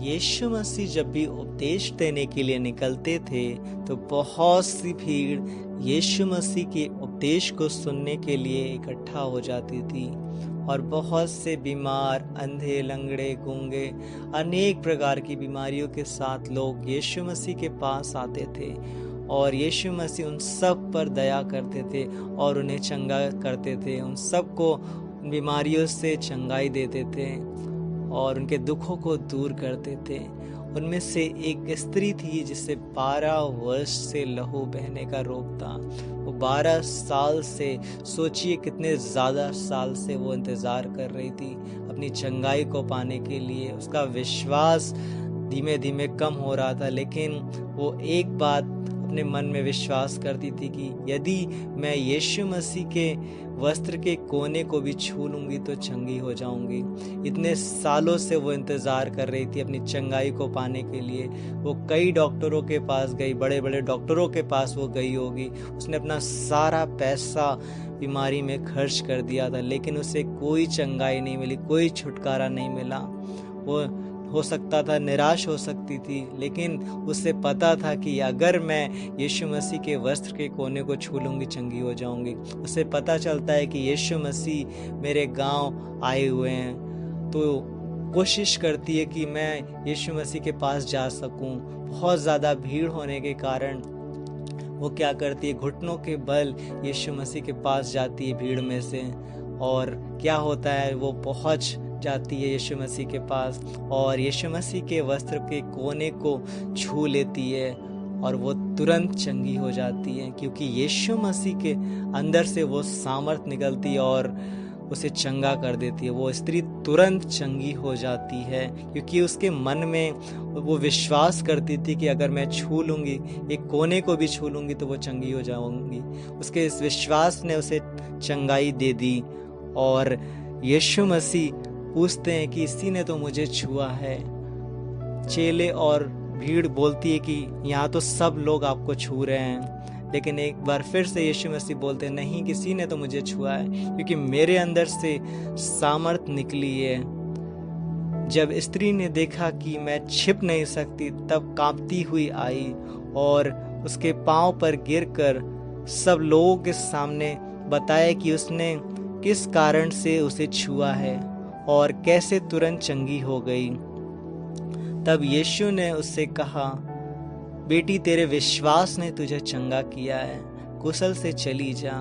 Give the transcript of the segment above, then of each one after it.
यीशु मसीह जब भी उपदेश देने के लिए निकलते थे तो बहुत सी भीड़ यीशु मसीह के उपदेश को सुनने के लिए इकट्ठा हो जाती थी और बहुत से बीमार, अंधे, लंगड़े, गूंगे, अनेक प्रकार की बीमारियों के साथ लोग यीशु मसीह के पास आते थे और यीशु मसीह उन सब पर दया करते थे और उन्हें चंगा करते थे। उन सब को बीमारियों से चंगाई देते थे और उनके दुखों को दूर करते थे। उनमें से एक स्त्री थी जिसे 12 वर्ष से लहू बहने का रोग था। वो 12 साल से, सोचिए कितने ज़्यादा साल से वो इंतज़ार कर रही थी अपनी चंगाई को पाने के लिए। उसका विश्वास धीमे धीमे कम हो रहा था, लेकिन वो एक बात अपने मन में विश्वास करती थी कि यदि मैं यीशु मसीह के वस्त्र के कोने को भी छू लूँगी तो चंगी हो जाऊँगी। इतने सालों से वो इंतज़ार कर रही थी अपनी चंगाई को पाने के लिए। वो कई डॉक्टरों के पास गई, बड़े बड़े डॉक्टरों के पास वो गई होगी। उसने अपना सारा पैसा बीमारी में खर्च कर दिया था, लेकिन उसे कोई चंगाई नहीं मिली, कोई छुटकारा नहीं मिला। वो हो सकता था निराश हो सकती थी, लेकिन उसे पता था कि अगर मैं यीशु मसीह के वस्त्र के कोने को छू लूँगी चंगी हो जाऊँगी। उसे पता चलता है कि यीशु मसीह मेरे गांव आए हुए हैं, तो कोशिश करती है कि मैं यीशु मसीह के पास जा सकूं। बहुत ज़्यादा भीड़ होने के कारण वो क्या करती है, घुटनों के बल यीशु मसीह के पास जाती है भीड़ में से। और क्या होता है, वो पहुँच जाती है यीशु मसीह के पास और यीशु मसीह के वस्त्र के कोने को छू लेती है और वो तुरंत चंगी हो जाती है, क्योंकि यीशु मसीह के अंदर से वो सामर्थ निकलती है और उसे चंगा कर देती है। वो स्त्री तुरंत चंगी हो जाती है, क्योंकि उसके मन में वो विश्वास करती थी कि अगर मैं छू लूँगी, एक कोने को भी छू लूँगी तो वो चंगी हो जाऊँगी। उसके इस विश्वास ने उसे चंगाई दे दी। और यीशु मसीह पूछते हैं कि इसी ने तो मुझे छुआ है। चेले और भीड़ बोलती है कि यहाँ तो सब लोग आपको छू रहे हैं, लेकिन एक बार फिर से यीशु मसीह बोलते हैं, नहीं, किसी ने तो मुझे छुआ है, क्योंकि मेरे अंदर से सामर्थ निकली है। जब स्त्री ने देखा कि मैं छिप नहीं सकती, तब कांपती हुई आई और उसके पांव पर गिरकर सब लोगों के सामने बताया कि उसने किस कारण से उसे छुआ है और कैसे तुरंत चंगी हो गई। तब यीशु ने उससे कहा, बेटी, तेरे विश्वास ने तुझे चंगा किया है, कुशल से चली जा।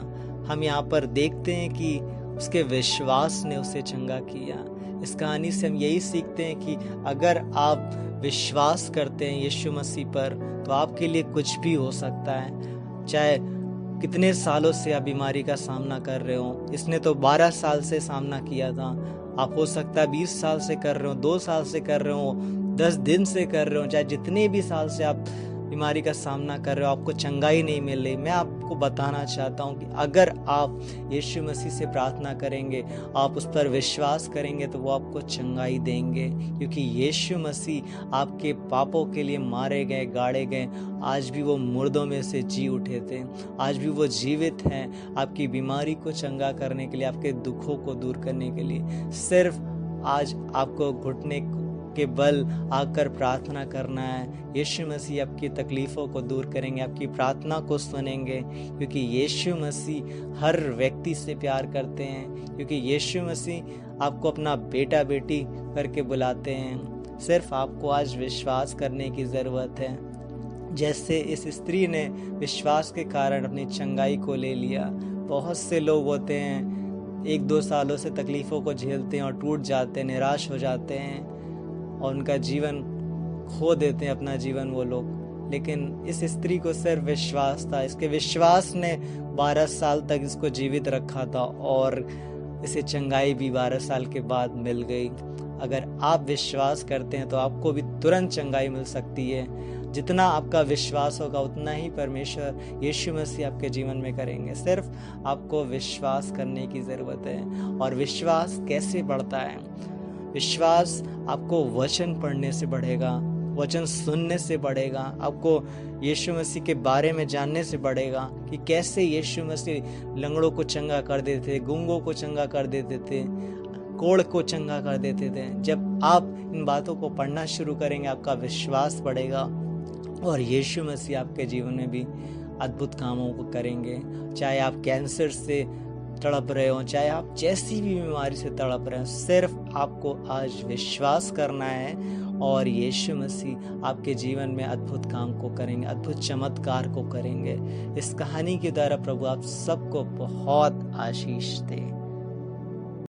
हम यहाँ पर देखते हैं कि उसके विश्वास ने उसे चंगा किया। इस कहानी से हम यही सीखते हैं कि अगर आप विश्वास करते हैं यीशु मसीह पर, तो आपके लिए कुछ भी हो सकता है। चाहे कितने सालों से आप बीमारी का सामना कर रहे हो, इसने तो 12 साल से सामना किया था, आप हो सकता है 20 साल से कर रहे हो, 2 साल से कर रहे हो, 10 दिन से कर रहे हो, चाहे जितने भी साल से आप बीमारी का सामना कर रहे हो, आपको चंगाई नहीं मिल रही। मैं आपको बताना चाहता हूँ कि अगर आप यीशु मसीह से प्रार्थना करेंगे, आप उस पर विश्वास करेंगे, तो वो आपको चंगाई देंगे, क्योंकि यीशु मसीह आपके पापों के लिए मारे गए, गाड़े गए। आज भी वो मुर्दों में से जी उठे थे, आज भी वो जीवित हैं आपकी बीमारी को चंगा करने के लिए, आपके दुखों को दूर करने के लिए। सिर्फ आज आपको घुटने के बल आकर प्रार्थना करना है। यीशु मसीह आपकी तकलीफ़ों को दूर करेंगे, आपकी प्रार्थना को सुनेंगे, क्योंकि यीशु मसीह हर व्यक्ति से प्यार करते हैं, क्योंकि यीशु मसीह आपको अपना बेटा बेटी करके बुलाते हैं। सिर्फ आपको आज विश्वास करने की ज़रूरत है। जैसे इस स्त्री ने विश्वास के कारण अपनी चंगाई को ले लिया। बहुत से लोग होते हैं 1-2 सालों से तकलीफ़ों को झेलते हैं और टूट जाते हैं, निराश हो जाते हैं और उनका जीवन खो देते हैं, अपना जीवन वो लोग। लेकिन इस स्त्री को सिर्फ विश्वास था, इसके विश्वास ने 12 साल तक इसको जीवित रखा था और इसे चंगाई भी 12 साल के बाद मिल गई। अगर आप विश्वास करते हैं तो आपको भी तुरंत चंगाई मिल सकती है। जितना आपका विश्वास होगा उतना ही परमेश्वर यीशु मसीह आपके जीवन में करेंगे। सिर्फ आपको विश्वास करने की ज़रूरत है। और विश्वास कैसे बढ़ता है? विश्वास आपको वचन पढ़ने से बढ़ेगा, वचन सुनने से बढ़ेगा, आपको यीशु मसीह के बारे में जानने से बढ़ेगा कि कैसे यीशु मसीह लंगड़ों को चंगा कर देते थे, गूंगों को चंगा कर देते थे, कोढ़ को चंगा कर देते थे। जब आप इन बातों को पढ़ना शुरू करेंगे, आपका विश्वास बढ़ेगा और यीशु मसीह आपके जीवन में भी अद्भुत कामों को करेंगे। चाहे आप कैंसर से तड़प रहे हो, चाहे आप जैसी भी बीमारी से तड़प रहे हो, सिर्फ आपको आज विश्वास करना है और यीशु मसीह आपके जीवन में अद्भुत काम को करेंगे, अद्भुत चमत्कार को करेंगे। इस कहानी के द्वारा प्रभु आप सबको बहुत आशीष दे।